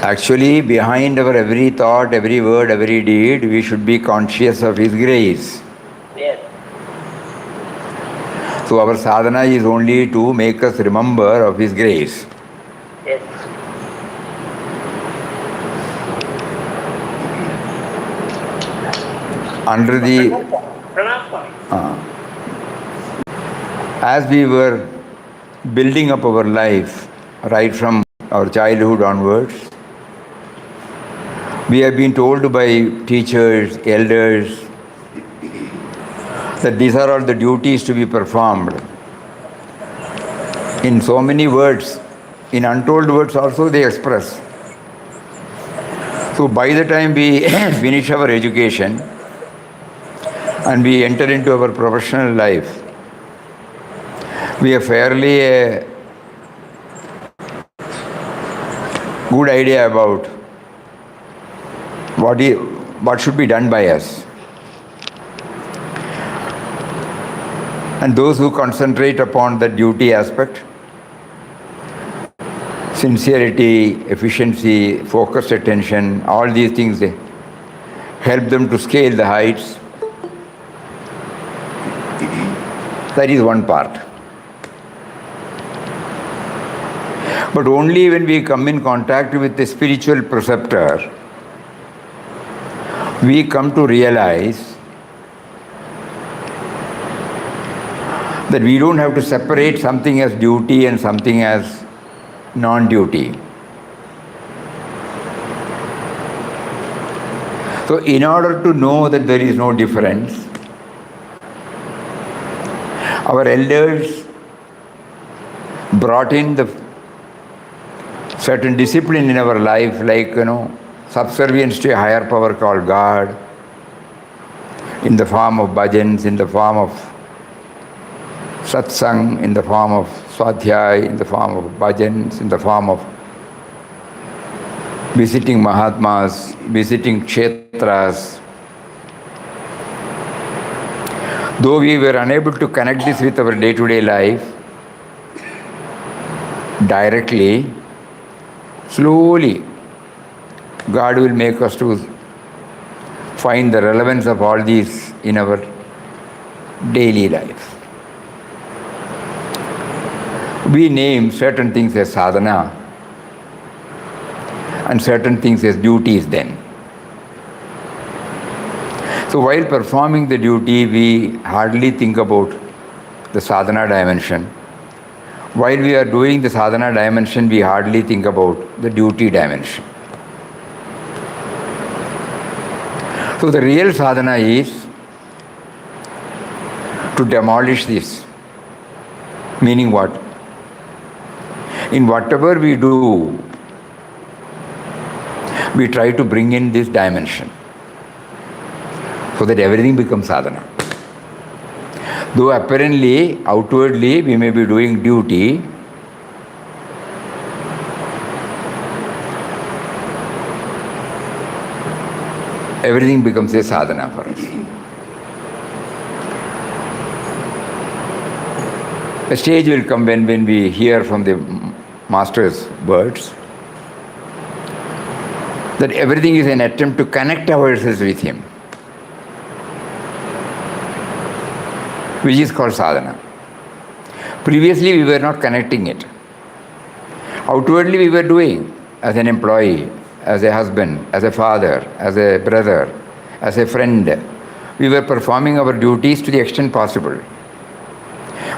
Actually, behind our every thought, every word, every deed, we should be conscious of His grace. Yes. So our sadhana is only to make us remember of His grace. Yes. Under the... as we were building up our life, right from our childhood onwards, we have been told by teachers, elders, that these are all the duties to be performed. In so many words, in untold words also they express. So by the time we finish our education and we enter into our professional life, we have fairly a good idea about what should be done by us. And those who concentrate upon the duty aspect, sincerity, efficiency, focused attention, all these things, they help them to scale the heights. That is one part. But only when we come in contact with the spiritual preceptor, we come to realize that we don't have to separate something as duty and something as non-duty. So in order to know that there is no difference, our elders brought in the certain discipline in our life, like, subservience to a higher power called God, in the form of bhajans, in the form of Satsang, in the form of Swadhyay, in the form of bhajans, in the form of visiting Mahatmas, visiting Kshetras. Though we were unable to connect this with our day-to-day life directly, slowly God will make us to find the relevance of all these in our daily life. We name certain things as sadhana and certain things as duties then. So while performing the duty, we hardly think about the sadhana dimension. While we are doing the sadhana dimension, we hardly think about the duty dimension. So the real sadhana is to demolish this. Meaning what? In whatever we do, we try to bring in this dimension so that everything becomes sadhana. Though apparently, outwardly, we may be doing duty, everything becomes a sadhana for us. A stage will come when we hear from the Master's words that everything is an attempt to connect ourselves with Him, which is called sadhana. Previously, we were not connecting it. Outwardly, we were doing as an employee, as a husband, as a father, as a brother, as a friend. We were performing our duties to the extent possible.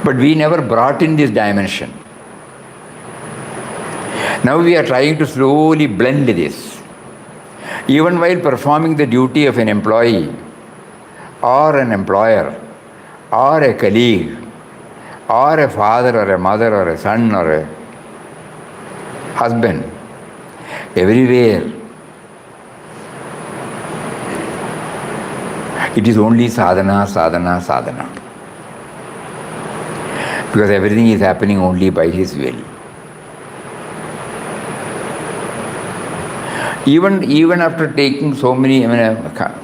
But we never brought in this dimension. Now we are trying to slowly blend this. Even while performing the duty of an employee, or an employer, or a colleague, or a father, or a mother, or a son, or a husband, everywhere, it is only sadhana, sadhana, sadhana. Because everything is happening only by His will. Even after taking so many,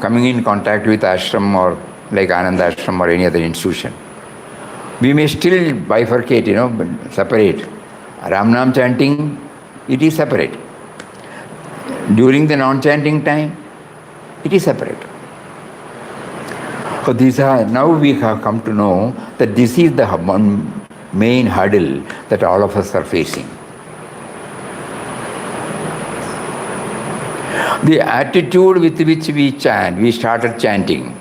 coming in contact with ashram or like Anandashram or any other institution, we may still bifurcate, separate. Ram Nam chanting, it is separate. During the non-chanting time, it is separate. So now we have come to know that this is the one main hurdle that all of us are facing. The attitude with which we chant, we started chanting.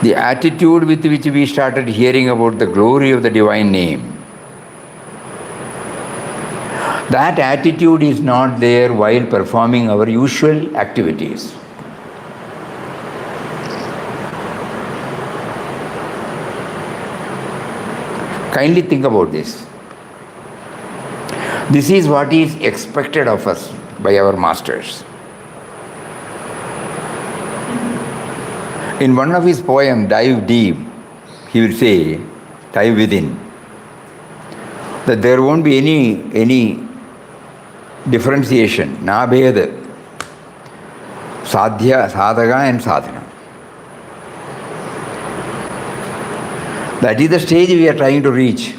The attitude with which we started hearing about the glory of the divine name. That attitude is not there while performing our usual activities. Kindly think about this. This is what is expected of us by our masters. In one of his poems, Dive Deep, he will say, dive within, that there won't be any differentiation, na bheda, sadhya, sadhaka and sadhana. That is the stage we are trying to reach.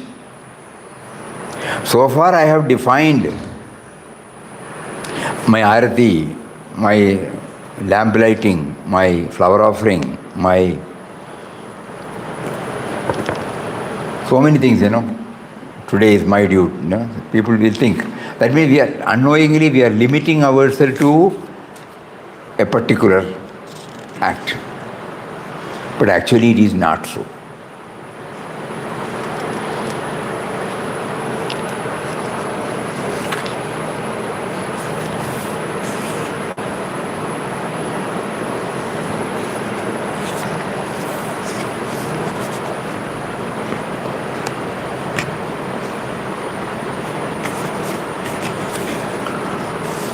So far I have defined my arati, my lamp lighting, my flower offering, my so many things, Today is my duty. People will think. That means we are unknowingly we are limiting ourselves to a particular act. But actually it is not so.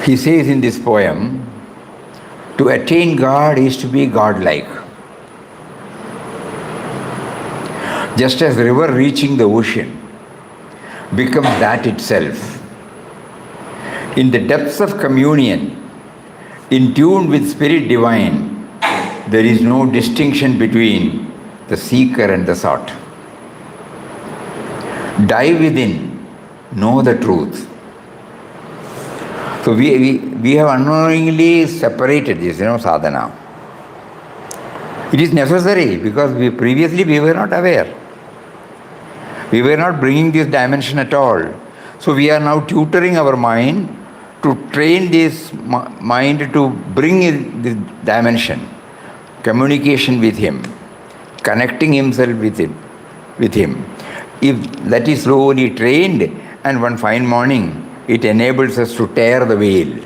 He says in this poem, to attain God is to be godlike. Just as the river reaching the ocean becomes that itself. In the depths of communion, in tune with Spirit Divine, there is no distinction between the seeker and the sought. Dive within, know the truth. So we have unknowingly separated this, sadhana. It is necessary because previously we were not aware. We were not bringing this dimension at all. So we are now tutoring our mind to train this mind to bring in this dimension, communication with Him, connecting himself with Him. If that is slowly trained, and one fine morning, it enables us to tear the veil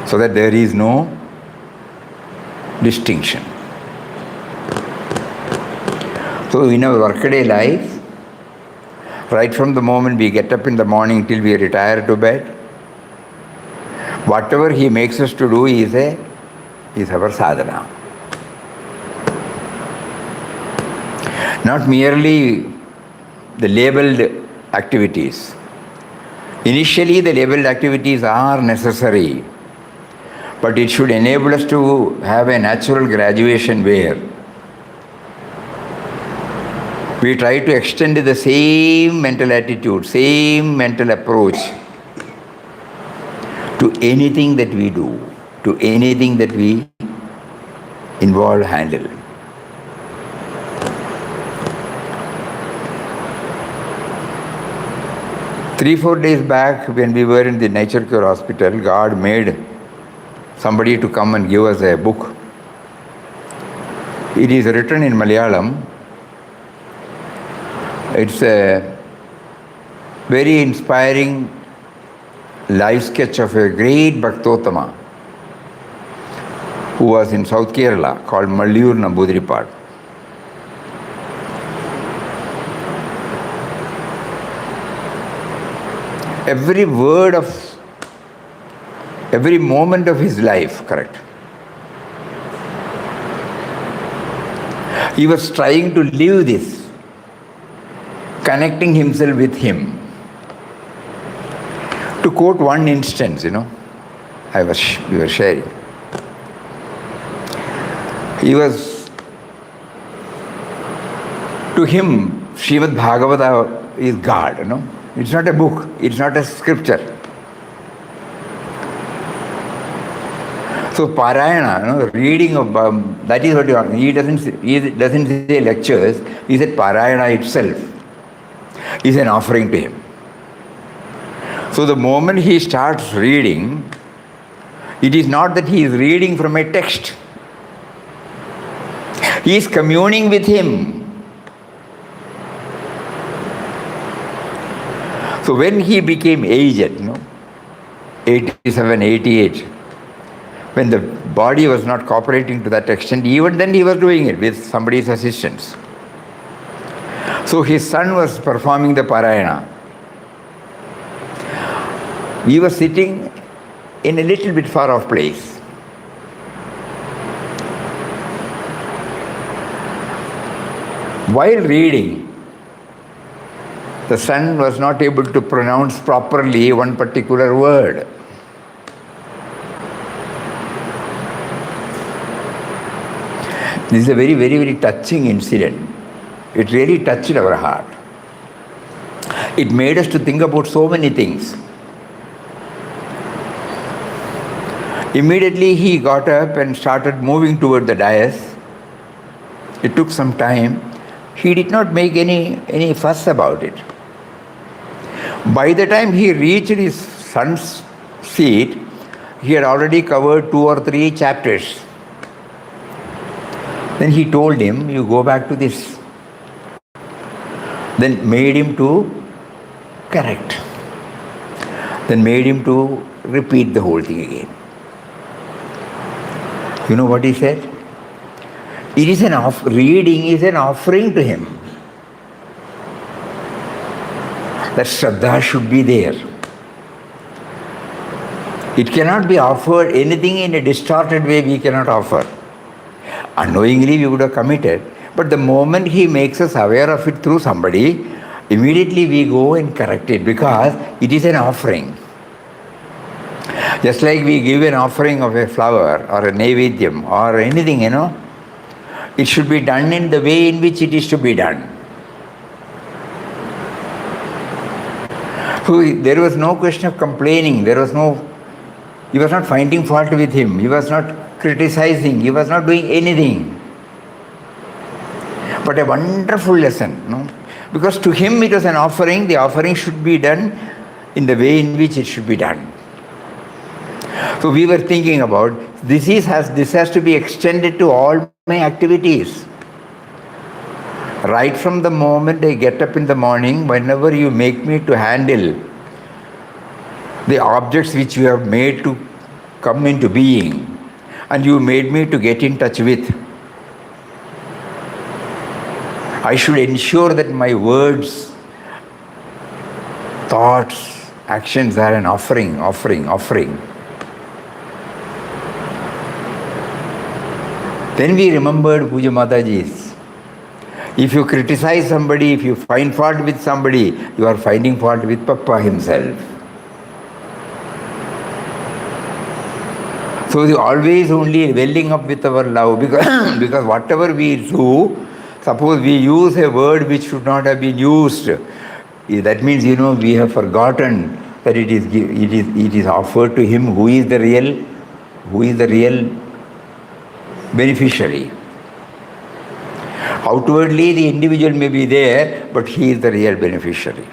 so that there is no distinction. So in our workaday life, right from the moment we get up in the morning till we retire to bed, whatever He makes us to do is our sadhana. Not merely the labeled activities. Initially, the labeled activities are necessary, but it should enable us to have a natural graduation where we try to extend the same mental attitude, same mental approach to anything that we do, to anything that we handle. Three, 4 days back, when we were in the Nature Cure Hospital, God made somebody to come and give us a book. It is written in Malayalam. It's a very inspiring life sketch of a great Bhaktottama who was in South Kerala, called Malliyur Namboodiripad. Every word of, every moment of his life, correct. He was trying to live this, connecting himself with Him. To quote one instance, we were sharing. He was, to him, Srimad Bhagavata is God, It's not a book, it's not a scripture. So Parayana, reading of that is what you are. He doesn't say lectures. He said Parayana itself is an offering to him. So the moment he starts reading, it is not that he is reading from a text. He is communing with him. So when he became aged, 87, 88, when the body was not cooperating to that extent, even then he was doing it with somebody's assistance. So his son was performing the Parayana. We were sitting in a little bit far off place. While reading, the son was not able to pronounce properly one particular word. This is a very, very, very touching incident. It really touched our heart. It made us to think about so many things. Immediately he got up and started moving toward the dais. It took some time. He did not make any fuss about it. By the time he reached his son's seat, he had already covered 2 or 3 chapters. Then he told him, you go back to this. Then made him to correct. Then made him to repeat the whole thing again. You know what he said? It is reading is an offering to him. That Shraddha should be there. It cannot be offered, anything in a distorted way we cannot offer. Unknowingly we would have committed, but the moment he makes us aware of it through somebody, immediately we go and correct it because it is an offering. Just like we give an offering of a flower or a naivedyam or anything, it should be done in the way in which it is to be done. So there was no question of complaining. He was not finding fault with him. He was not criticizing. He was not doing anything. But a wonderful lesson, because to him it was an offering. The offering should be done in the way in which it should be done. So we were thinking about this has to be extended to all my activities. Right from the moment I get up in the morning, whenever you make me to handle the objects which you have made to come into being, and you made me to get in touch with, I should ensure that my words, thoughts, actions are an offering. Then we remembered Pujya Mataji's. If you criticize somebody, if you find fault with somebody, you are finding fault with Papa himself. So you always only welling up with our love because whatever we do, suppose we use a word which should not have been used, that means we have forgotten that it is offered to him who is the real beneficiary. Outwardly the individual may be there, but he is the real beneficiary.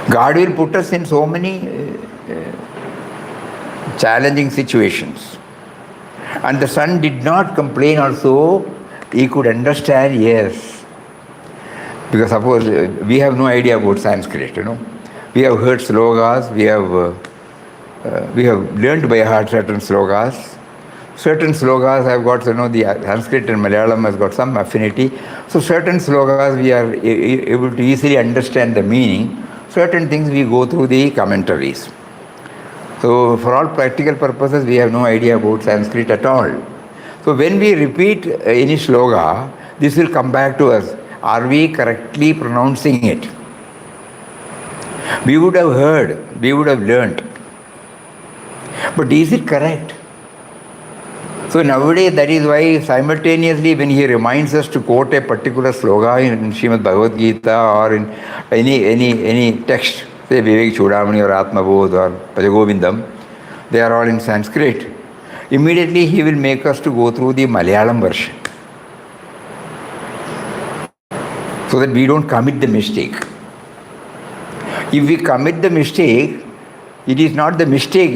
God will put us in so many challenging situations. And the son did not complain also. He could understand, yes. Because suppose we have no idea about Sanskrit, We have heard slogas, we have learned by heart certain slogas. Certain slogas have got, the Sanskrit and Malayalam has got some affinity. So certain slogas we are able to easily understand the meaning. Certain things we go through the commentaries. So for all practical purposes, we have no idea about Sanskrit at all. So when we repeat any sloga, this will come back to us. Are we correctly pronouncing it? We would have heard, we would have learnt. But is it correct? So nowadays, that is why simultaneously when he reminds us to quote a particular sloga in Srimad Bhagavad Gita or in any text, say Vivek Chudamani or Atmabodh or Pajagovindam, they are all in Sanskrit. Immediately he will make us to go through the Malayalam version, so that we don't commit the mistake. If we commit the mistake, it is not the mistake,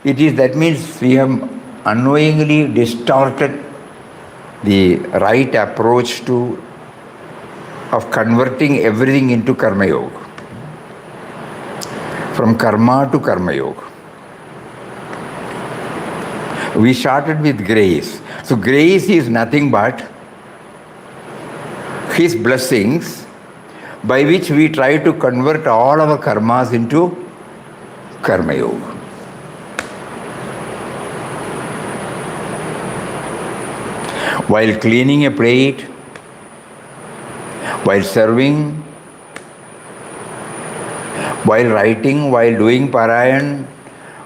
It is, that means we have unknowingly distorted the right approach of converting everything into Karma Yoga. From Karma to Karma Yoga. We started with grace. So grace is nothing but His blessings, by which we try to convert all our karmas into Karma Yoga. While cleaning a plate, while serving, while writing, while doing parayan,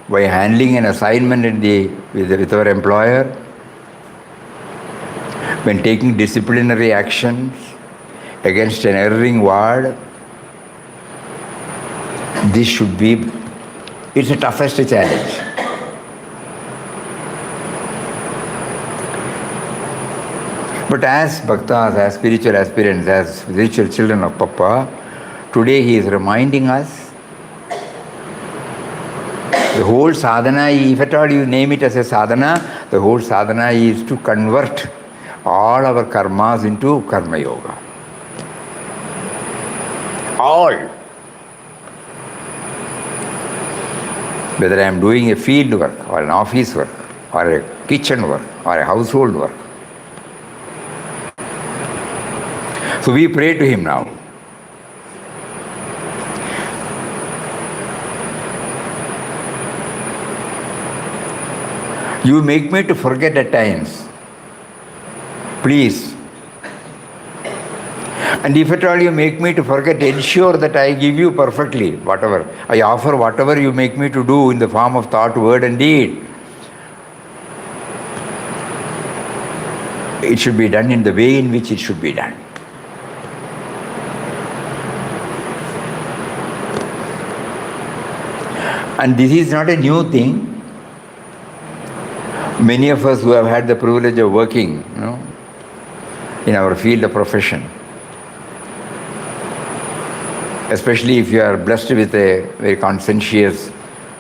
while handling an assignment with our employer, when taking disciplinary actions against an erring ward, this should be, it's the toughest challenge. But as bhaktas, as spiritual aspirants, as spiritual children of Papa, today he is reminding us the whole sadhana, if at all you name it as a sadhana, the whole sadhana is to convert all our karmas into Karma Yoga. All. Whether I am doing a field work or an office work or a kitchen work or a household work. So we pray to him now. You make me to forget at times. Please. And if at all you make me to forget, ensure that I give you perfectly whatever. I offer whatever you make me to do in the form of thought, word and deed. It should be done in the way in which it should be done. And this is not a new thing. Many of us who have had the privilege of working, in our field of profession, especially if you are blessed with a very conscientious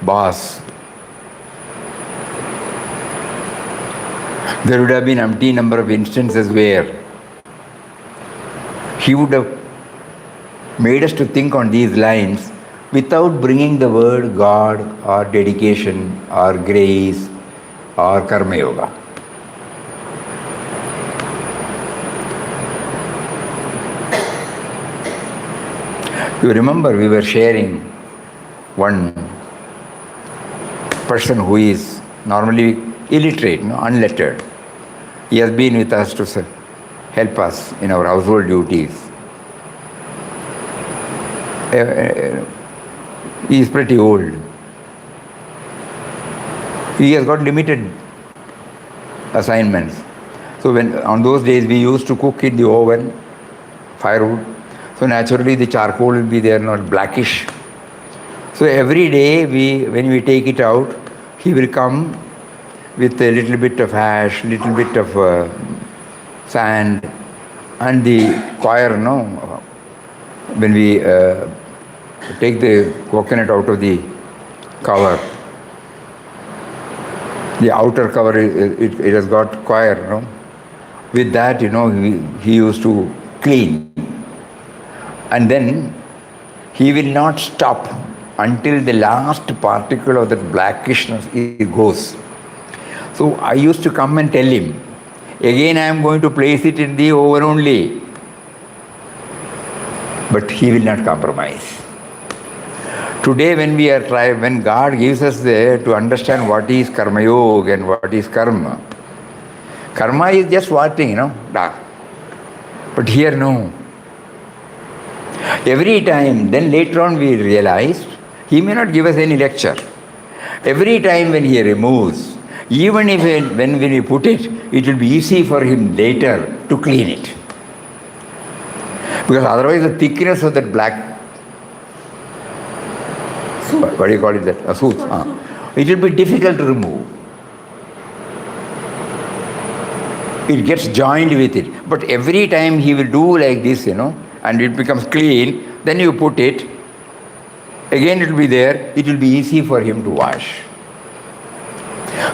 boss, there would have been umpteen number of instances where he would have made us to think on these lines without bringing the word God or dedication or grace or Karma Yoga. You remember we were sharing one person who is normally illiterate, unlettered. He has been with us to help us in our household duties. He is pretty old. He has got limited assignments. So on those days we used to cook in the oven, firewood. So naturally the charcoal will be there, not blackish. So every day when we take it out, he will come with a little bit of ash, little bit of sand, and the coir, when we take the coconut out of the cover, the outer cover, it has got coir, With that, he used to clean. And then he will not stop until the last particle of that blackishness goes. So I used to come and tell him, again I am going to place it in the oven only. But he will not compromise. Today when God gives us to understand what is Karma Yoga and what is Karma. Karma is just watching, dark. But here no. Every time, then later on we realized, he may not give us any lecture. Every time when he removes, even if when we put it, it will be easy for him later to clean it. Because otherwise the thickness of that black what do you call it? That? A soot. It will be difficult to remove. It gets joined with it. But every time he will do like this, and it becomes clean, then you put it, again it will be there, it will be easy for him to wash.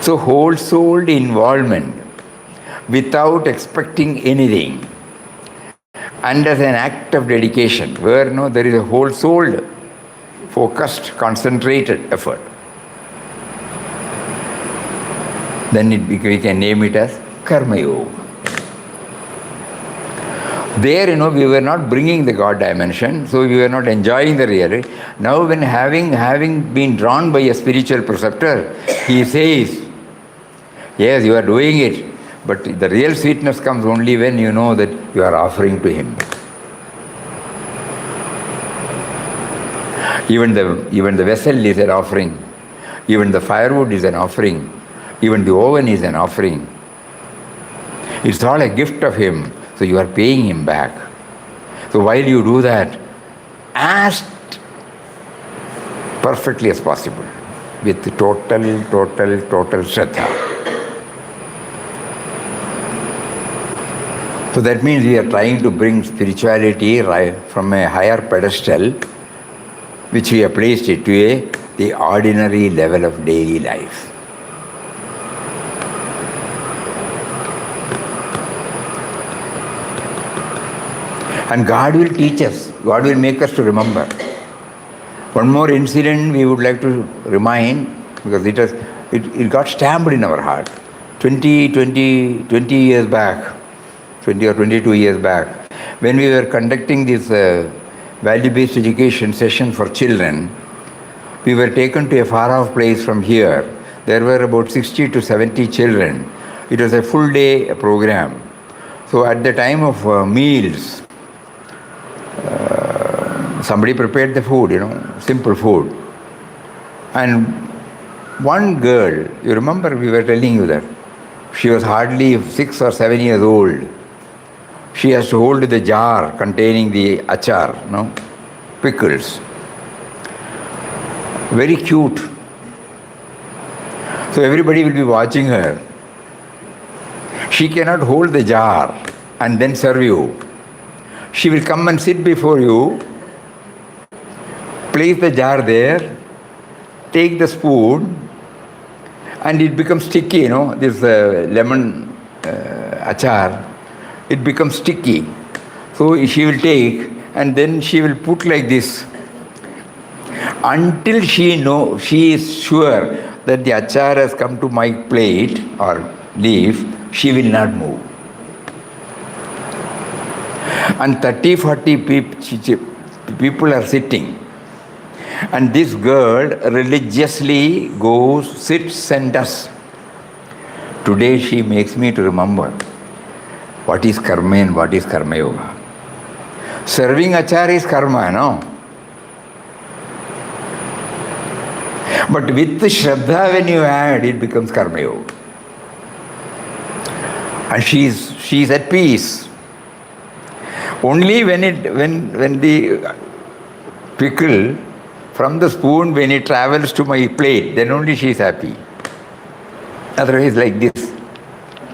So whole-souled involvement without expecting anything and as an act of dedication, where there is a whole-souled, focused, concentrated effort. Then we can name it as Karma Yoga. There, we were not bringing the God dimension, so we were not enjoying the reality. Now, when having been drawn by a spiritual preceptor, he says, yes, you are doing it, but the real sweetness comes only when you know that you are offering to him. Even the vessel is an offering. Even the firewood is an offering. Even the oven is an offering. It's all a gift of him, so you are paying him back. So while you do that, as perfectly as possible, with total Shraddha. So that means we are trying to bring spirituality from a higher pedestal, which we have placed it to the ordinary level of daily life. And God will teach us. God will make us to remember. One more incident we would like to remind, because it got stamped in our heart. 20 years back, 20 or 22 years back, when we were conducting this value-based education session for children, we were taken to a far-off place from here. There were about 60 to 70 children. It was a full-day program. So at the time of meals, somebody prepared the food, simple food. And one girl, you remember we were telling you that, she was hardly 6 or 7 years old. She has to hold the jar containing the achar, pickles. Very cute. So everybody will be watching her. She cannot hold the jar and then serve you. She will come and sit before you, place the jar there, take the spoon, and it becomes sticky, this lemon achar, it becomes sticky. So she will take, and then she will put like this. Until she is sure that the achar has come to my plate or leaf, she will not move. And 30, 40 people are sitting. And this girl religiously goes, sits and does. Today she makes me to remember what is karma and what is karma yoga. Serving achar is karma, no? But with the Shraddha when you add, it becomes karma yoga. And she's at peace. Only when the pickle from the spoon, when it travels to my plate, then only she is happy. Otherwise, like this,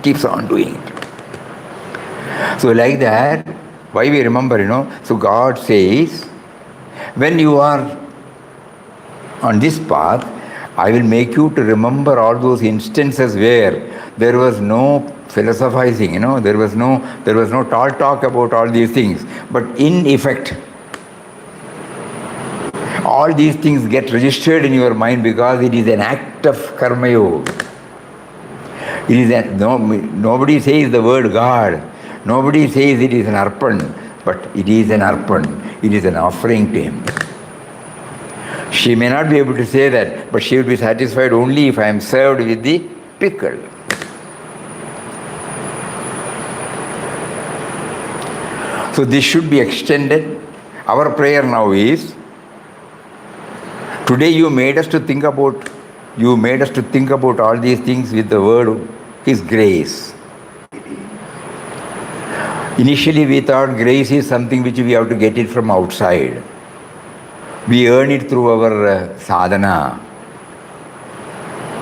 keeps on doing it. So like that, why we remember, so God says, when you are on this path, I will make you to remember all those instances where there was no philosophizing, there was no talk about all these things. But in effect, all these things get registered in your mind because it is an act of karma yoga. It is nobody says the word God. Nobody says it is an arpan, but it is an arpan. It is an offering to him. She may not be able to say that, but she will be satisfied only if I am served with the pickle. So this should be extended. Our prayer now is, today you made us to think about all these things with the word His grace. Initially we thought grace is something which we have to get it from outside. We earn it through our sadhana.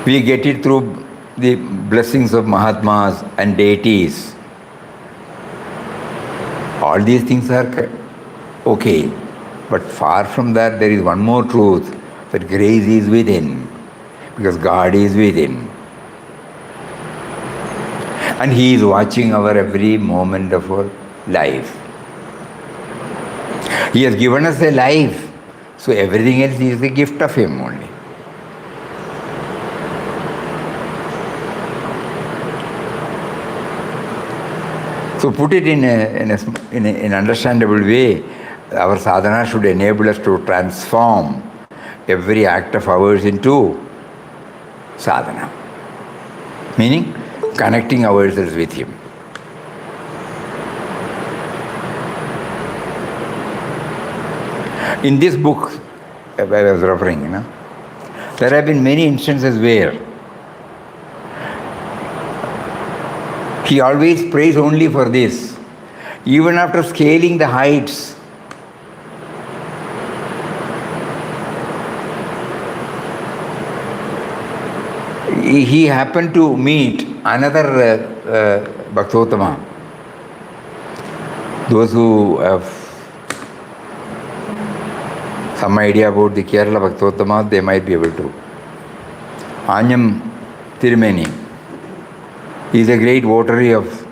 We get it through the blessings of Mahatmas and deities. All these things are okay. But far from that, there is one more truth, that grace is within, because God is within. And He is watching our every moment of our life. He has given us a life, so everything else is a gift of Him only. So put it in an understandable way, our sadhana should enable us to transform every act of ours into sadhana. Meaning, connecting ourselves with Him. In this book, I was referring, there have been many instances where he always prays only for this. Even after scaling the heights, he happened to meet another Bhaktottama. Those who have some idea about the Kerala Bhaktottama, they might be able to. Anyam Tirumeni is a great votary of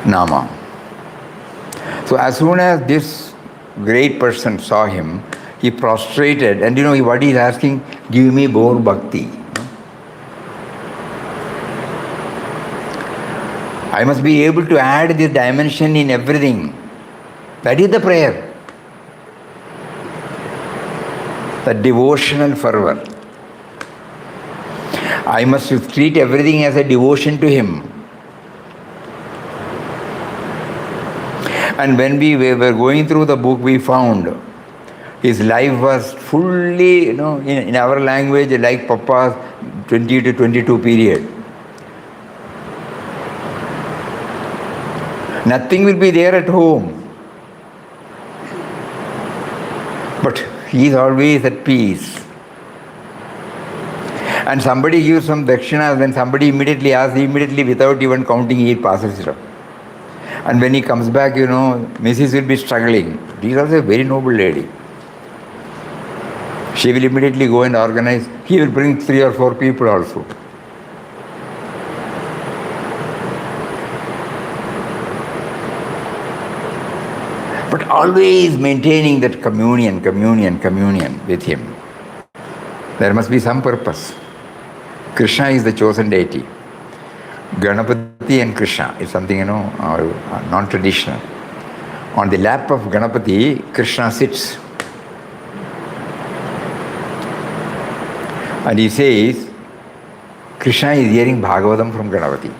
Nama. So as soon as this great person saw him, he prostrated, and what he is asking, give me more bhakti. I must be able to add this dimension in everything. That is the prayer. The devotional fervor. I must treat everything as a devotion to Him. And when we were going through the book, we found his life was fully, in our language, like Papa's 20 to 22 period. Nothing will be there at home. But he is always at peace. And somebody gives some dakshinas, when somebody immediately asks, without even counting, he passes it up. And when he comes back, Mrs. will be struggling. She is also a very noble lady. She will immediately go and organize. He will bring 3 or 4 people also. But always maintaining that communion with Him. There must be some purpose. Krishna is the chosen deity. Ganapati and Krishna is something, non-traditional. On the lap of Ganapati, Krishna sits. And he says, Krishna is hearing Bhagavatam from Ganapati.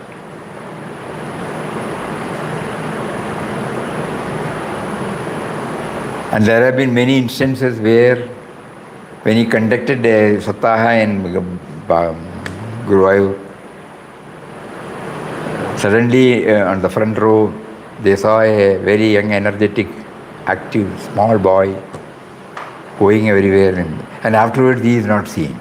And there have been many instances where, when he conducted a Sattaha in Guruvayur, suddenly on the front row, they saw a very young, energetic, active, small boy going everywhere. And afterwards, he is not seen.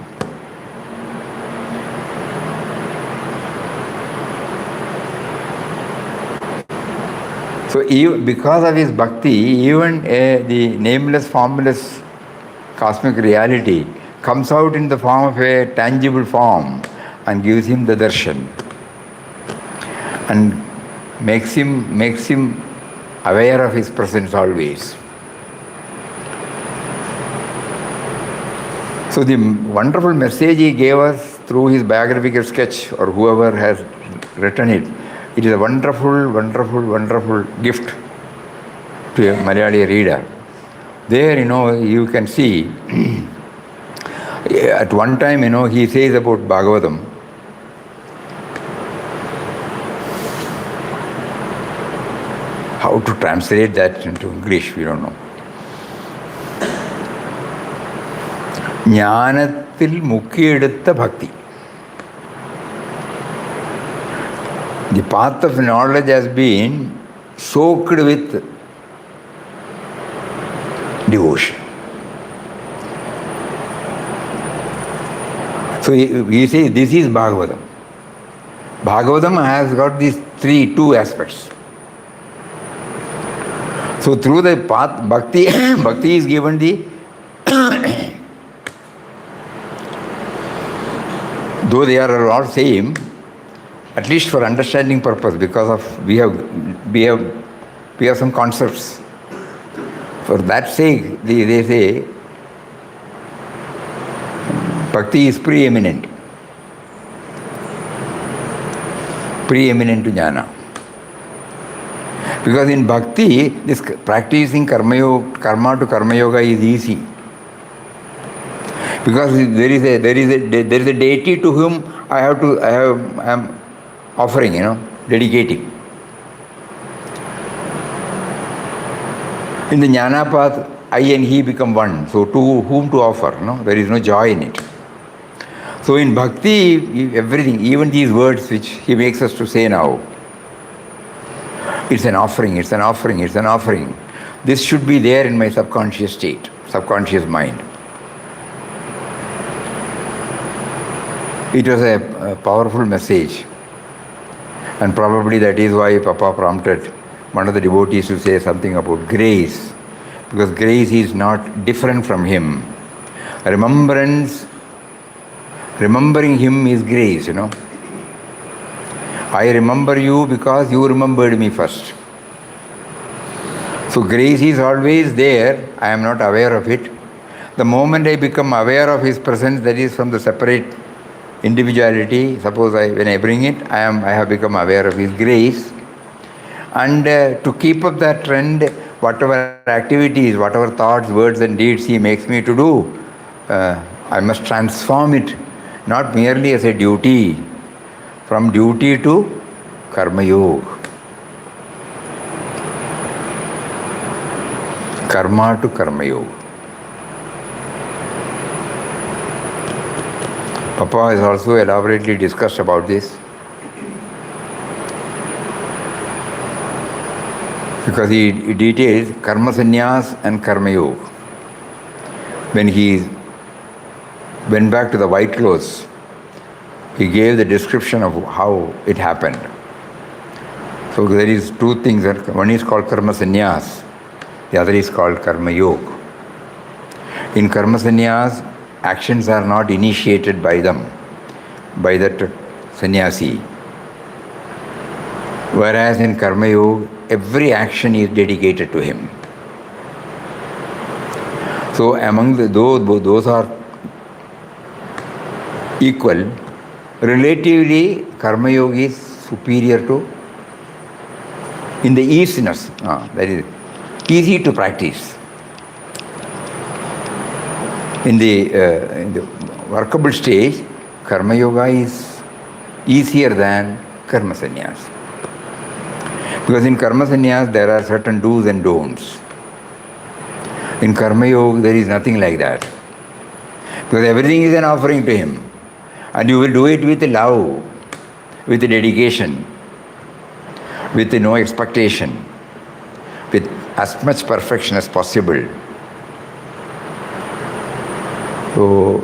So because of his bhakti, even the nameless, formless cosmic reality comes out in the form of a tangible form and gives him the darshan and makes him aware of his presence always. So the wonderful message he gave us through his biographical sketch, or whoever has written it, it is a wonderful, wonderful, wonderful gift to a Malayali reader. There, you can see, at one time, he says about Bhagavatam, how to translate that into English, we don't know. Jnanathil mukkiyedutha bhakti. The path of knowledge has been soaked with devotion. So we say this is Bhagavatam. Bhagavatam has got these two aspects. So through the path, bhakti, bhakti is given the, though they are all same, at least for understanding purpose, because of we have some concepts. For that sake, they say bhakti is preeminent to jnana. Because in bhakti, this practicing karma to karma yoga is easy. Because there is a deity to whom I am offering, dedicating. In the jnana path, I and he become one. So to whom to offer? There is no joy in it. So in bhakti, everything, even these words which he makes us to say now, it's an offering, it's an offering, it's an offering. This should be there in my subconscious state, subconscious mind. It was a powerful message. And probably that is why Papa prompted one of the devotees to say something about grace. Because grace is not different from him. Remembering him is grace, I remember you because you remembered me first. So grace is always there. I am not aware of it. The moment I become aware of his presence, that is from the separate individuality. Suppose when I bring it, I have become aware of his grace. And to keep up that trend, whatever activities, whatever thoughts, words and deeds he makes me to do, I must transform it, not merely as a duty, from duty to karma yoga. Karma to karma yoga. Papa has also elaborately discussed about this. Because he details karma sannyas and karma yoga. When he went back to the white clothes, he gave the description of how it happened. So there is two things. One is called karma sannyas, the other is called karma yoga. In karma sannyas, actions are not initiated by them, by that sannyasi. Whereas in karma yoga, every action is dedicated to him. So among those are equal. Relatively, karma yoga is superior to, in the easiness, that is easy to practice. In the workable stage, karma yoga is easier than karma sannyas. Because in karma sannyas there are certain do's and don'ts. In karma yoga there is nothing like that. Because everything is an offering to him. And you will do it with love, with dedication, with no expectation, with as much perfection as possible. So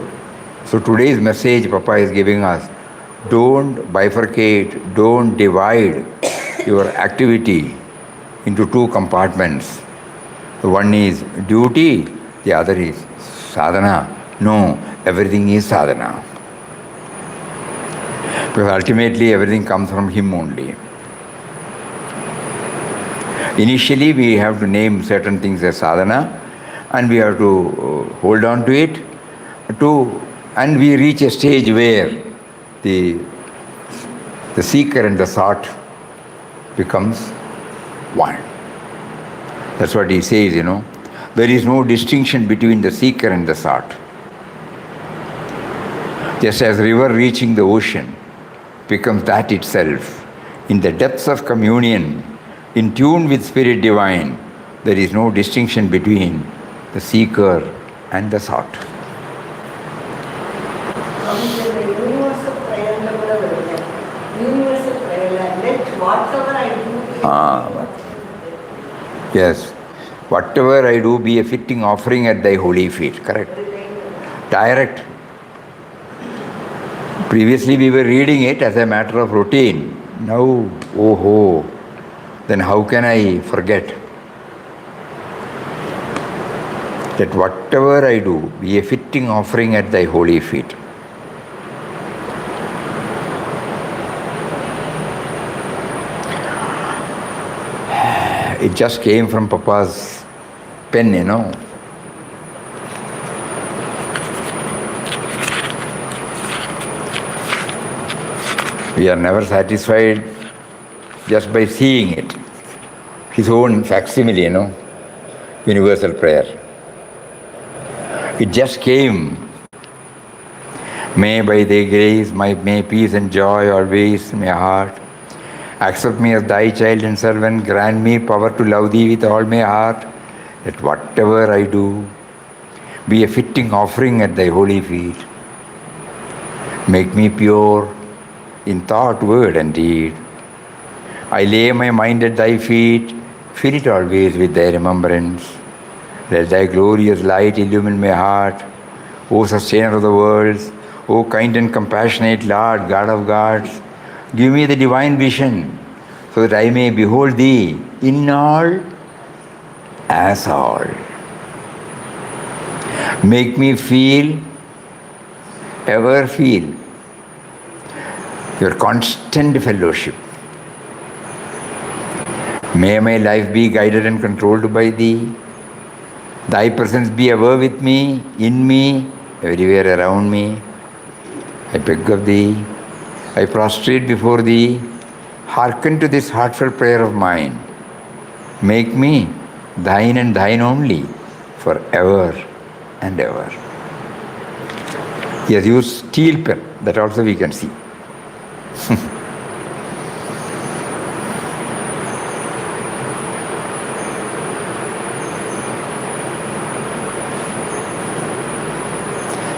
today's message Papa is giving us, don't bifurcate, don't divide your activity into two compartments. One is duty, the other is sadhana. No, everything is sadhana. Because ultimately everything comes from him only. Initially we have to name certain things as sadhana and we have to hold on to it, and we reach a stage where the seeker and the sought becomes one. That's what he says, There is no distinction between the seeker and the sought. Just as river reaching the ocean becomes that itself, in the depths of communion, in tune with Spirit Divine, there is no distinction between the seeker and the sought. Whatever I do, yes, whatever I do be a fitting offering at thy holy feet. Correct. Direct. Previously we were reading it as a matter of routine. Now, oh, then how can I forget that whatever I do be a fitting offering at thy holy feet? It just came from Papa's pen, We are never satisfied just by seeing it. His own facsimile, universal prayer. It just came. May by thy grace, may peace and joy always in my heart. Accept me as thy child and servant. Grant me power to love thee with all my heart. That whatever I do be a fitting offering at thy holy feet. Make me pure in thought, word and deed. I lay my mind at thy feet. Fill it always with thy remembrance. Let thy glorious light illumine my heart. O sustainer of the worlds, O kind and compassionate Lord, God of gods, give me the divine vision so that I may behold thee in all as all. Make me ever feel your constant fellowship. May my life be guided and controlled by thee. Thy presence be ever with me, in me, everywhere around me. I beg of thee, I prostrate before thee, hearken to this heartfelt prayer of mine. Make me thine and thine only, forever and ever. He has used steel pen, that also we can see.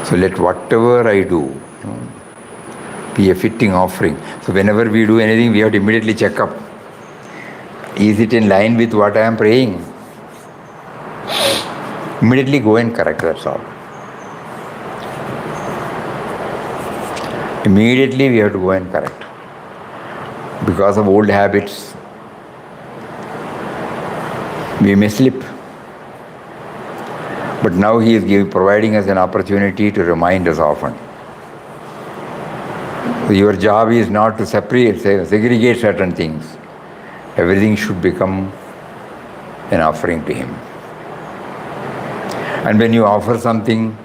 So let whatever I do be a fitting offering. So whenever we do anything, we have to immediately check up. Is it in line with what I am praying? Immediately go and correct, that's all. Immediately we have to go and correct. Because of old habits, we may slip. But now he is providing us an opportunity to remind us often. So your job is not to segregate certain things. Everything should become an offering to him. And when you offer something,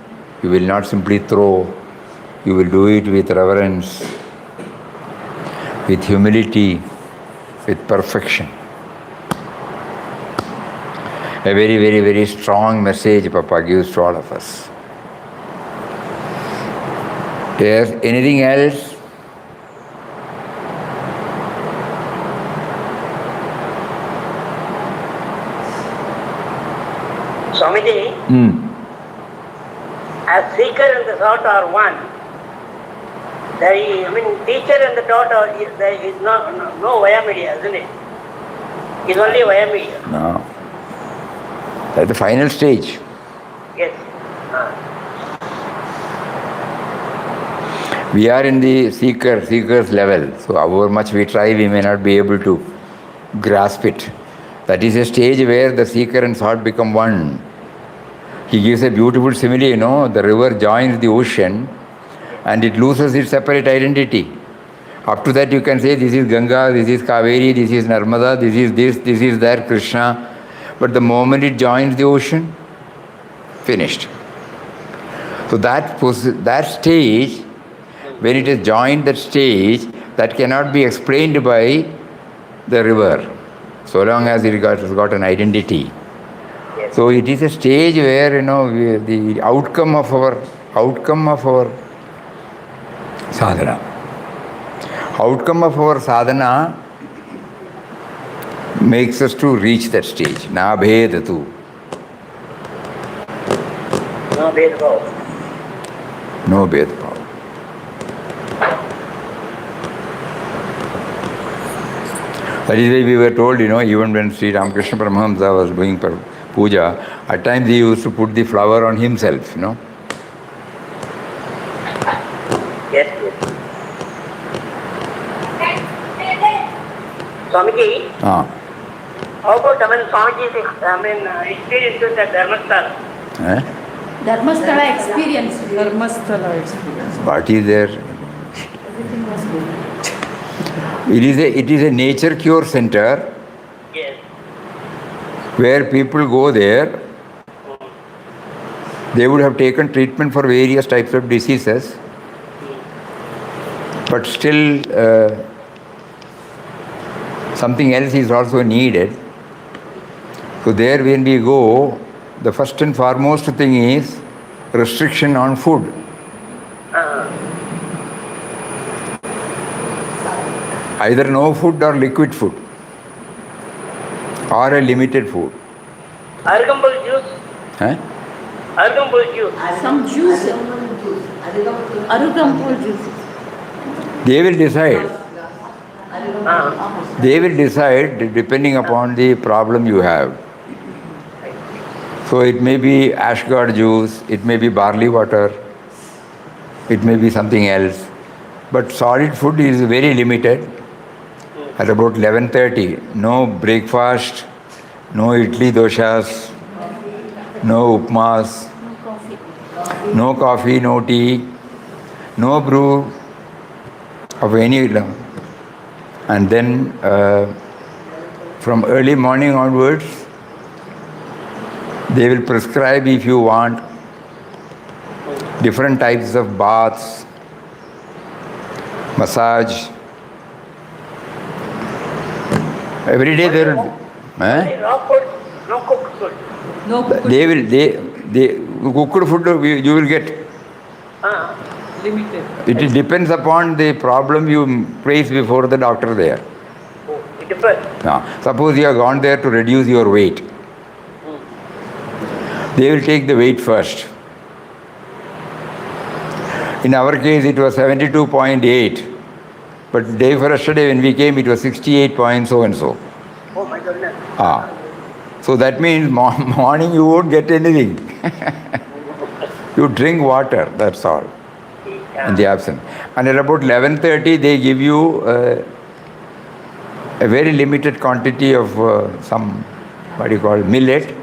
you will not simply throw, you will do it with reverence, with humility, with perfection. A very, very, very strong message Papa gives to all of us. Yes, anything else? Swamiji, as seeker and the sought are one. Teacher and the taught there is no via media, isn't it? It's only via media. No. That's the final stage. Yes. We are in the seeker's level. So however much we try, we may not be able to grasp it. That is a stage where the seeker and sought become one. He gives a beautiful simile, the river joins the ocean and it loses its separate identity. Up to that you can say this is Ganga, this is Kaveri, this is Narmada, this is that, Krishna. But the moment it joins the ocean, finished. So that stage, when it is joined that stage, that cannot be explained by the river, so long as it has got an identity. Yes. So it is a stage where the outcome of our sadhana. Outcome of our sadhana makes us to reach that stage. Na bhedatu. No bhedbhav. No bhedbhav. That is why we were told, even when Sri Ramakrishna Paramahamsa was doing puja, at times he used to put the flower on himself, Yes, yes. Swamiji, Ah. how about Swamiji's experience with the Dharmasthala? Eh? Dharmasthala experience. Dharmasthala experience. What is there? Everything was good. It is a nature cure center Yes. where people go there. They would have taken treatment for various types of diseases, but still something else is also needed. So there when we go, the first and foremost thing is restriction on food. Either no food or liquid food, or a limited food. Arugambal juice. Eh? Arugambal juice. Some juice. Arugampul juice. They will decide. They will decide depending upon the problem you have. So it may be ashgard juice, it may be barley water, it may be something else. But solid food is very limited. At about 11:30, no breakfast, no idli doshas, no upmas, no coffee, no tea, no brew of any. And then from early morning onwards, they will prescribe, if you want, different types of baths, massage. Every day there will Only raw food, no cooked food. No they cooked food you will get. limited. It depends upon the problem you place before the doctor there. Oh, it depends. Suppose you have gone there to reduce your weight. They will take the weight first. In our case, it was 72.8. But day for yesterday when we came, it was 68 point so and so. Oh my goodness. So that means morning you won't get anything. You drink water, that's all. In the absence. And at about 11:30, they give you a very limited quantity of some, what do you call, millet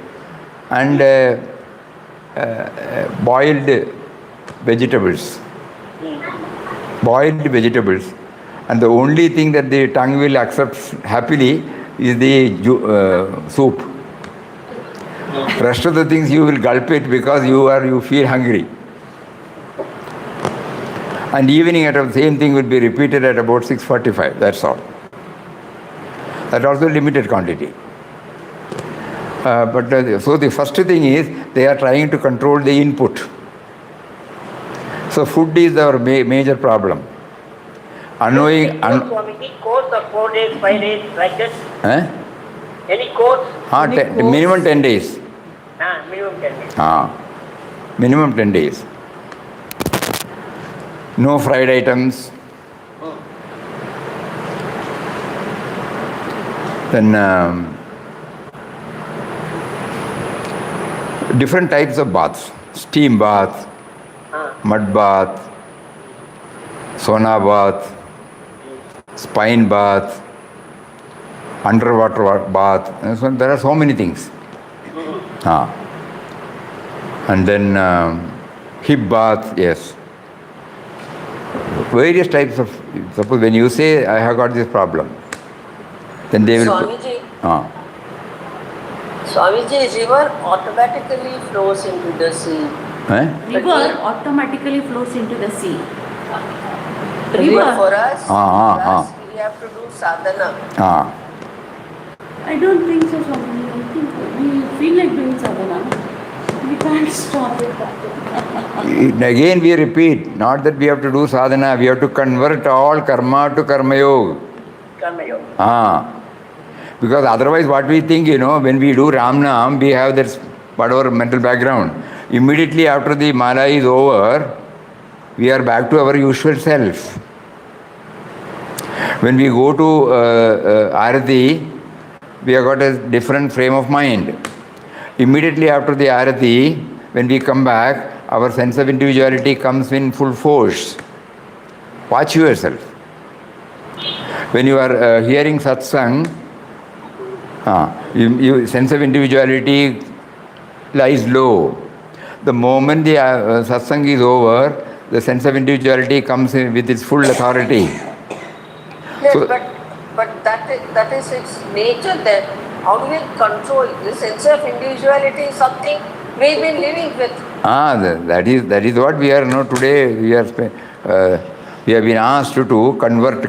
and boiled vegetables. Boiled vegetables. And the only thing that the tongue will accept happily is the soup. Rest of the things you will gulp it because you feel hungry. And evening at the same thing will be repeated at about 6:45. That's all. That also limited quantity. So the first thing is they are trying to control the input. So food is our major problem. Unknowing. Swamiji, course of 4 days, 5 days, like that? Any course? Minimum 10 days. Minimum 10 days. Minimum 10 days. No fried items. Then different types of baths. Steam bath, mud bath, sauna bath, spine bath, underwater bath. And so there are so many things. And then hip bath, yes. Various types of, suppose when you say, I have got this problem, then they will... Swamiji, Swamiji, river automatically flows into the sea. River automatically flows into the sea. River for us, River. we have to do sadhana. I don't think so, Swami. I think we feel like doing sadhana. We can't stop it. Again we repeat, not that we have to do sadhana, we have to convert all karma to karma yoga. Karma yoga. Because otherwise what we think, when we do Ram Nam, we have this whatever mental background. Immediately after the mala is over, we are back to our usual self. When we go to Arati, we have got a different frame of mind. Immediately after the Arati, when we come back, our sense of individuality comes in full force. Watch yourself. When you are hearing satsang, sense of individuality lies low. The moment the satsang is over, the sense of individuality comes in with its full authority. Yes, So- but that is its nature then. How do we control the sense of individuality? Is something we've been living with. That is what we are now today. We have been asked to convert.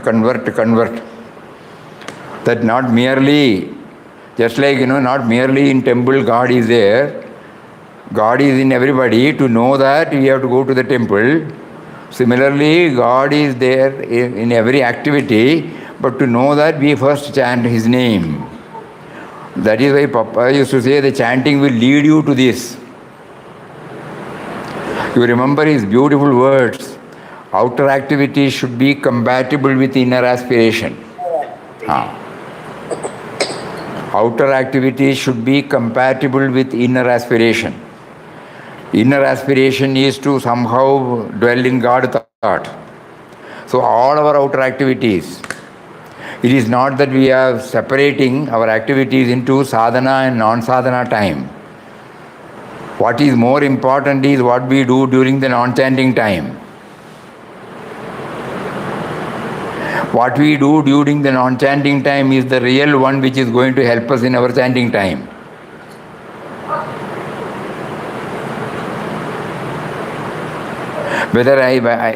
That not merely, just like not merely in temple God is there. God is in everybody. To know that, we have to go to the temple. Similarly, God is there in every activity, but to know that, we first chant His name. That is why Papa used to say the chanting will lead you to this. You remember his beautiful words. Outer activity should be compatible with inner aspiration. Outer activity should be compatible with inner aspiration. Inner aspiration is to somehow dwell in God thought. So all our outer activities, it is not that we are separating our activities into sadhana and non-sadhana time. What is more important is what we do during the non-chanting time. What we do during the non-chanting time is the real one which is going to help us in our chanting time. Whether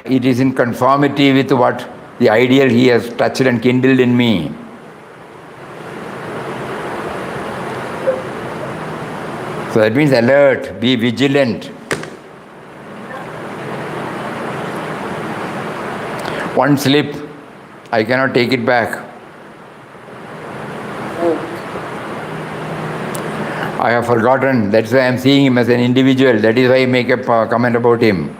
it is in conformity with what the ideal he has touched and kindled in me. So that means alert, be vigilant. One slip, I cannot take it back. I have forgotten, that's why I am seeing him as an individual. That is why I make a comment about him.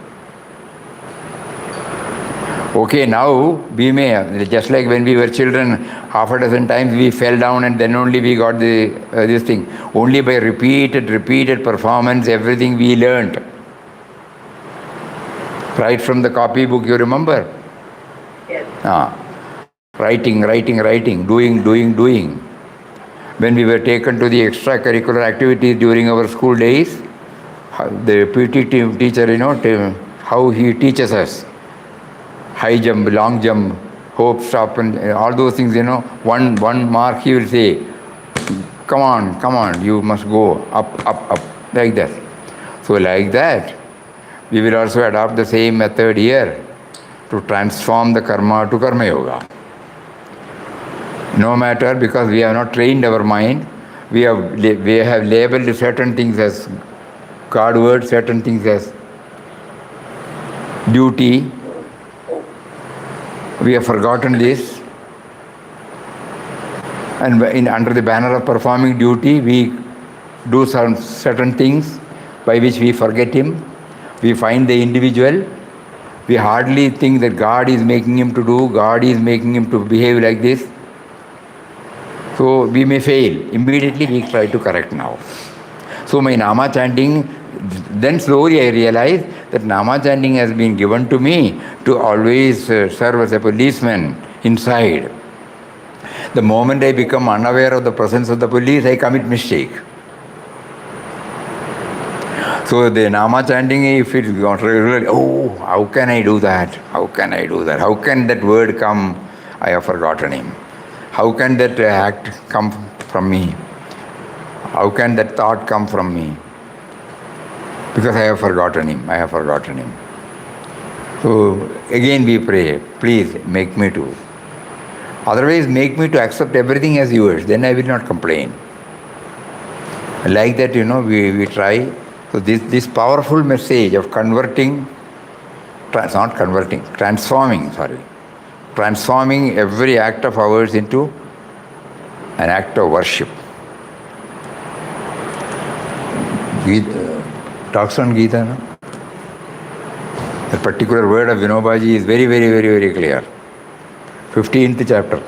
Okay, now we may, just like when we were children, half a dozen times we fell down and then only we got this thing. Only by repeated performance, everything we learnt. Right from the copybook, you remember? Yes. Writing, doing. When we were taken to the extracurricular activities during our school days, the PT teacher, how he teaches us. High jump, long jump, hope, stop, and all those things, one mark he will say, come on, you must go up, like that. So like that, we will also adopt the same method here to transform the karma to karma yoga. No matter, because we have not trained our mind, we have labeled certain things as God word, certain things as duty. We have forgotten this, and under the banner of performing duty, we do some certain things by which we forget Him. We find the individual. We hardly think that God is making him to do, God is making him to behave like this. So we may fail. Immediately we try to correct now. So my Nama chanting, then slowly I realized that Nama chanting has been given to me to always serve as a policeman inside. The moment I become unaware of the presence of the police, I commit mistake. So the Nama chanting, if it's not regular, how can I do that? How can that word come? I have forgotten him. How can that act come from me? How can that thought come from me? Because I have forgotten him. So again we pray, please make me to. Otherwise make me to accept everything as yours, then I will not complain. Like that, we try. So this powerful message of transforming every act of ours into an act of worship. Talks on Gita, no? The particular word of Vinobaji is very, very, very, very clear. 15th chapter.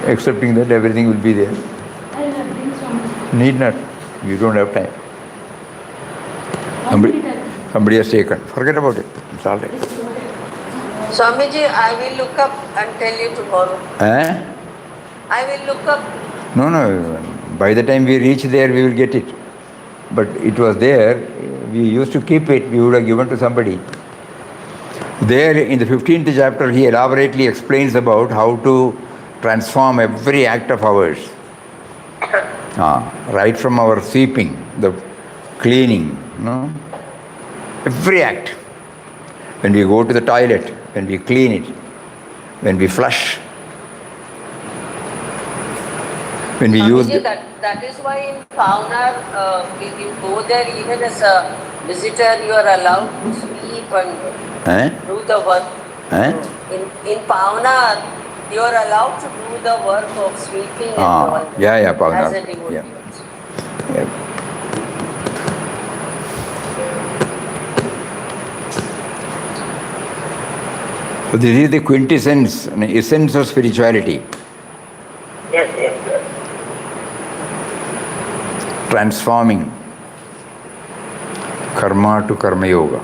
Accepting that everything will be there. I have been some. Need not. You don't have time. Somebody has taken. Forget about it. It's all right. Swamiji, I will look up and tell you tomorrow. Eh? I will look up. No. By the time we reach there, we will get it. But it was there. We used to keep it. We would have given to somebody. There, in the 15th chapter, he elaborately explains about how to transform every act of ours. Right from our sweeping, the cleaning, every act. When we go to the toilet, when we clean it, when we flush, when we use that is why in Pavnar, if you go there even as a visitor, you are allowed to sweep and do the work. In Pavnar, you are allowed to do the work of sweeping and all. Pavnar. As a devotee. Yeah. So this is the quintessence, essence of spirituality. Yes. Transforming karma to karma yoga.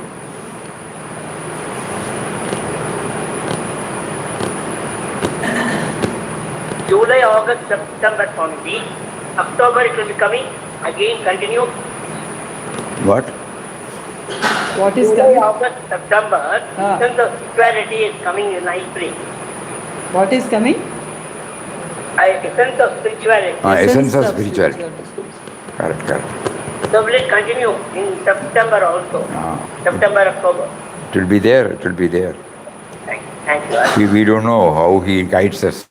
July, August, September, Swamiji. October it will be coming. Again, continue. What? What is July, coming? August, September. Since the spirituality is coming nicely. What is coming? Essence of spirituality. Essence of spirituality. Correct. So will it continue in September also? September, October. It will be there. Thank you. We don't know how he guides us.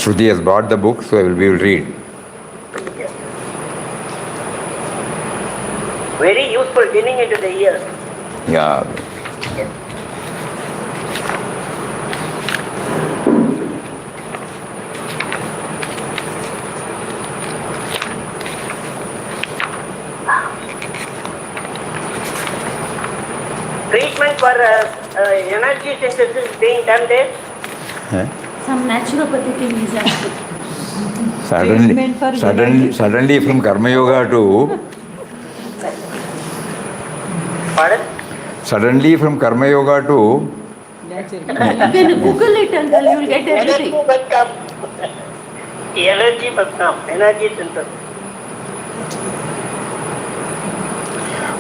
Shruti has bought the book, so we will read. Yes. Very useful beginning into the year. Yeah. Yes. Treatment for energy synthesis being done there. Some naturopathy thing is happening. Suddenly from Karma Yoga to... Pardon? Suddenly from Karma Yoga to... You can Google it and you will get Energy everything. must come. Energy must come. Energy synthesis.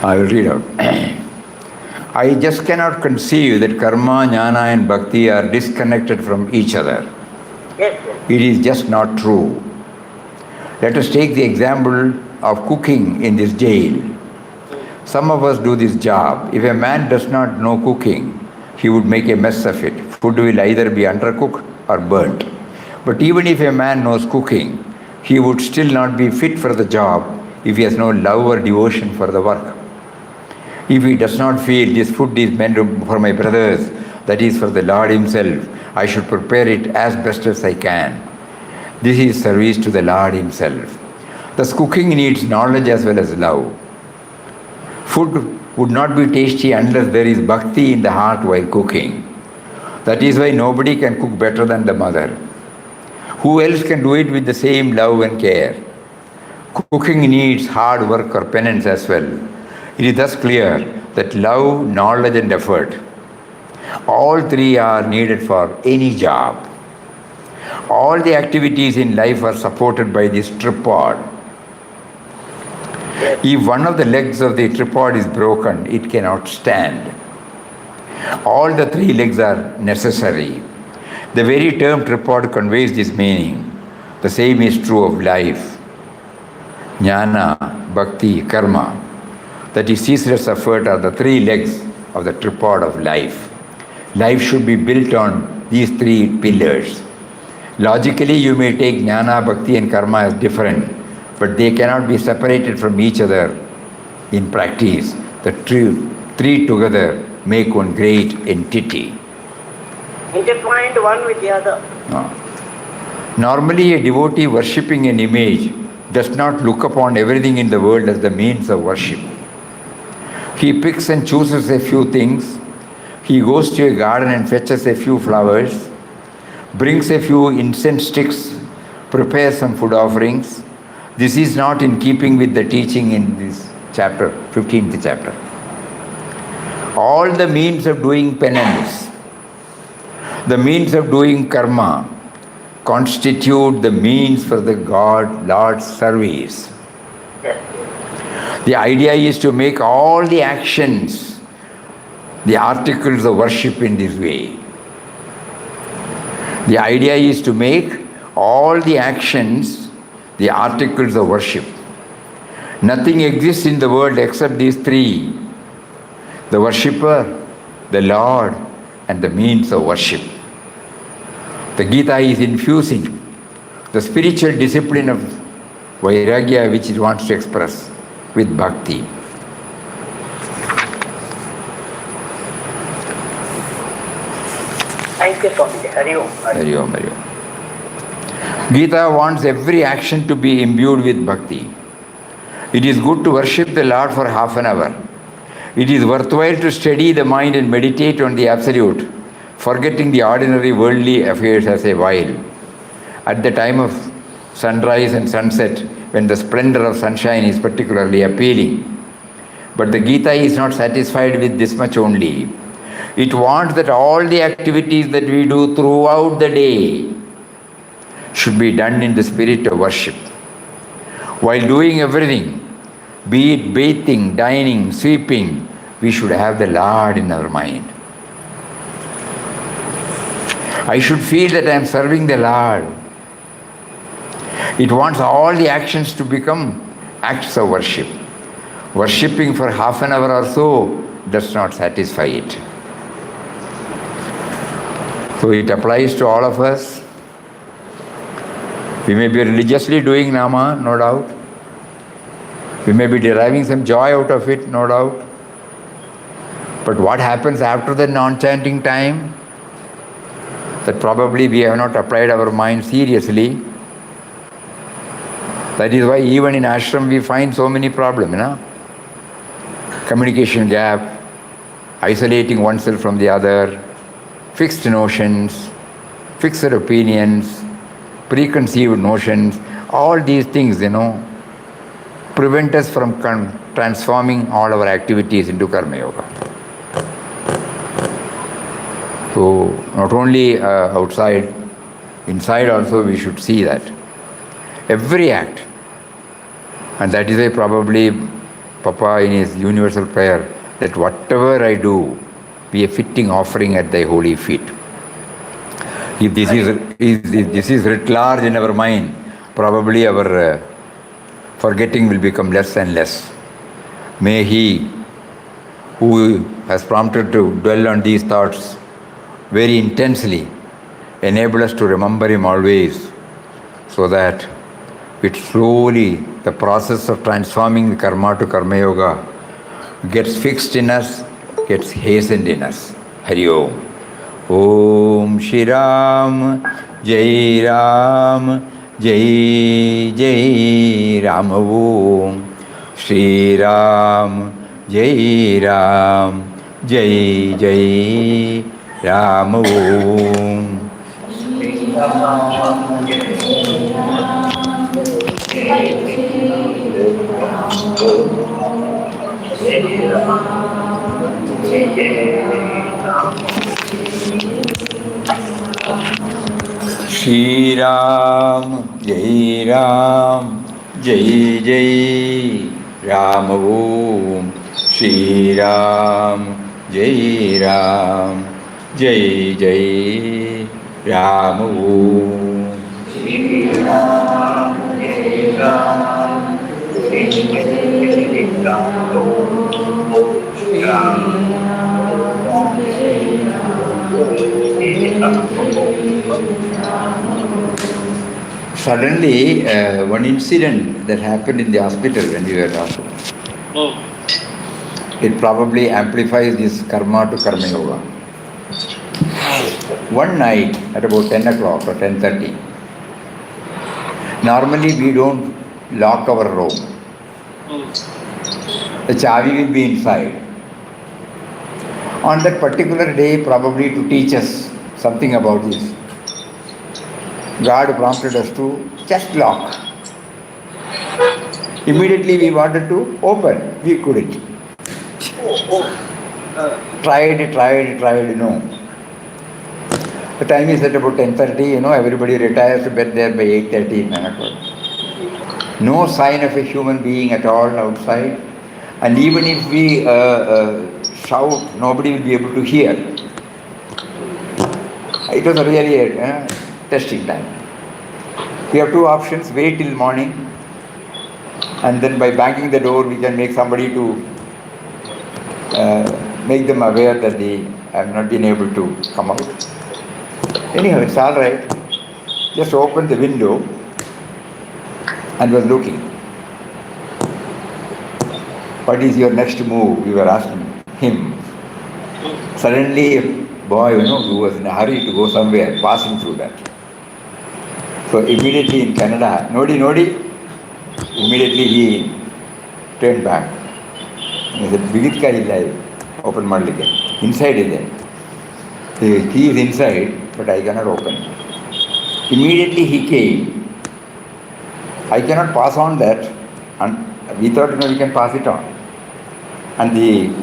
I will read out. I just cannot conceive that karma, jnana and bhakti are disconnected from each other. Yes. It is just not true. Let us take the example of cooking in this jail. Some of us do this job. If a man does not know cooking, he would make a mess of it. Food will either be undercooked or burnt. But even if a man knows cooking, he would still not be fit for the job if he has no love or devotion for the work. If he does not feel this food is meant for my brothers, that is for the Lord Himself, I should prepare it as best as I can. This is service to the Lord Himself. Thus cooking needs knowledge as well as love. Food would not be tasty unless there is bhakti in the heart while cooking. That is why nobody can cook better than the mother. Who else can do it with the same love and care? Cooking needs hard work or penance as well. It is thus clear that love, knowledge and effort, all three are needed for any job. All the activities in life are supported by this tripod. If one of the legs of the tripod is broken, it cannot stand. All the three legs are necessary. The very term tripod conveys this meaning. The same is true of life. Jnana, bhakti, karma. That is ceaseless effort are the three legs of the tripod of life. Life should be built on these three pillars. Logically, you may take jnana, bhakti and karma as different, but they cannot be separated from each other in practice. The three together make one great entity. Intertwined one with the other. Normally, a devotee worshipping an image does not look upon everything in the world as the means of worship. He picks and chooses a few things. He goes to a garden and fetches a few flowers, brings a few incense sticks, prepares some food offerings. This is not in keeping with the teaching in this chapter, 15th chapter. all the means of doing penance, the means of doing karma, constitute the means for the Lord's service. The idea is to make all the actions the articles of worship in this way. The idea is to make all the actions the articles of worship. Nothing exists in the world except these three: the worshipper, the Lord, and the means of worship. The Gita is infusing the spiritual discipline of Vairagya which it wants to express with bhakti. Thank you, Swami. Hari Om. Hari Om, Hari Om. Gita wants every action to be imbued with bhakti. It is good to worship the Lord for half an hour. It is worthwhile to steady the mind and meditate on the Absolute, forgetting the ordinary worldly affairs as a while. At the time of sunrise and sunset, when the splendor of sunshine is particularly appealing. But the Gita is not satisfied with this much only. It wants that all the activities that we do throughout the day should be done in the spirit of worship. While doing everything, be it bathing, dining, sweeping, we should have the Lord in our mind. I should feel that I am serving the Lord. It wants all the actions to become acts of worship. Worshipping for half an hour or so does not satisfy it. So it applies to all of us. We may be religiously doing Nama, no doubt. We may be deriving some joy out of it, no doubt. But what happens after the non-chanting time? That probably we have not applied our mind seriously. That is why even in ashram we find so many problems, Communication gap, isolating oneself from the other, fixed notions, fixed opinions, preconceived notions, all these things, prevent us from transforming all our activities into Karma Yoga. So, not only outside, inside also we should see that. Every act, and that is why probably Papa in his universal prayer, that whatever I do, be a fitting offering at thy holy feet. If this is writ large in our mind, probably our forgetting will become less and less. May He who has prompted to dwell on these thoughts very intensely enable us to remember Him always, so that it slowly, the process of transforming the karma to Karma Yoga gets fixed in us, gets hastened in us. Hari Om. Om Shri Ram, Jai Ram, Jai Jai Ram. Om Shri Ram, Jai Ram, Jai Jai Ram. Om. Shri Ram, Jai Ram, Jai Jai Ram. Om Shri Ram, Jai Ram, Jai Jai Ram. Om Shri Ram, Jai Ram, Jai Jai Ram. Suddenly, one incident that happened in the hospital when we were talking, it probably amplifies this karma to Karma Yoga. One night at about 10 o'clock or 10:30, normally we don't lock our room. The chavi will be inside. On that particular day, probably to teach us something about this, God prompted us to just lock. Immediately we wanted to open, we couldn't. tried, no. The time is at about 10:30, everybody retires to bed there by 8:30, 9 o'clock. No sign of a human being at all outside. And even if we shout, nobody will be able to hear. It was really a testing time. We have two options: wait till morning, and then by banging the door, we can make somebody to make them aware that they have not been able to come out. Anyhow, it's all right. Just opened the window and was looking. What is your next move? We were asking him. Suddenly, a boy, who was in a hurry to go somewhere, passing through that. So immediately in Canada, nodi, immediately he turned back. He said, Bigitka is open madlige. Inside is there. The key is inside, but I cannot open. Immediately he came. I cannot pass on that, and we thought we can pass it on. And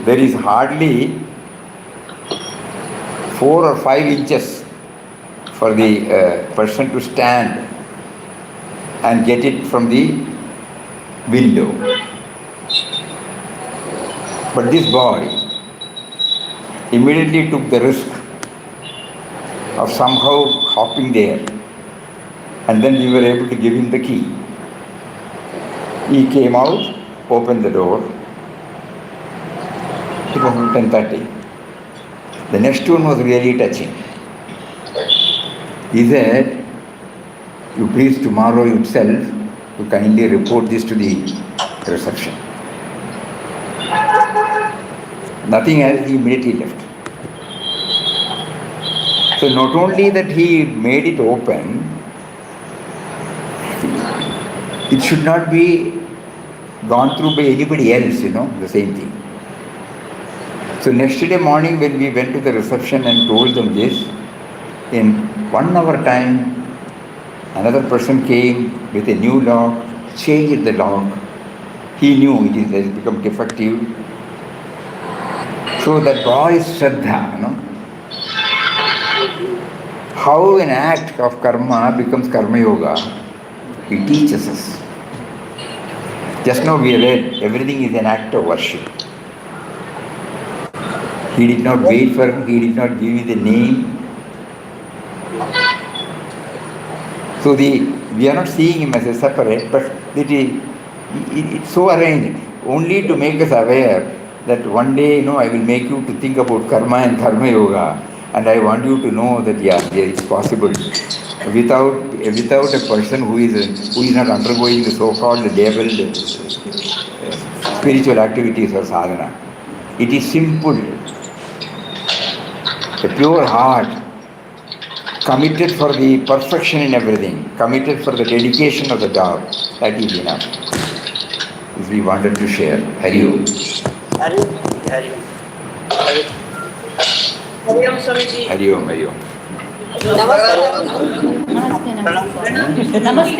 there is hardly 4 or 5 inches for the person to stand and get it from the window. But this boy immediately took the risk of somehow hopping there, and then we were able to give him the key. He came out, opened the door. It was 10:30. The next one was really touching. He said, you please tomorrow itself, you kindly report this to the reception. Nothing else, he immediately left. So not only that he made it open, it should not be gone through by anybody else, the same thing. So next day morning when we went to the reception and told them this, in 1 hour time, another person came with a new lock, changed the lock. He knew it has become defective. So that boy's Shraddha, how an act of karma becomes karma yoga, he teaches us. Just now we read, everything is an act of worship. He did not wait for him, he did not give you the name. So we are not seeing him as a separate, but it's so arranged, only to make us aware that one day, I will make you to think about karma and karma yoga, and I want you to know that it's possible. Without a person who is not undergoing the so-called labeled spiritual activities or sadhana. It is simple. A pure heart, committed for the perfection in everything, committed for the dedication of the job, that is enough. This we wanted to share. Hari Om. Hari Om. Hari Om. Hari Om, Swamiji. Hari Om, Hari Om. Namaste. Namaste.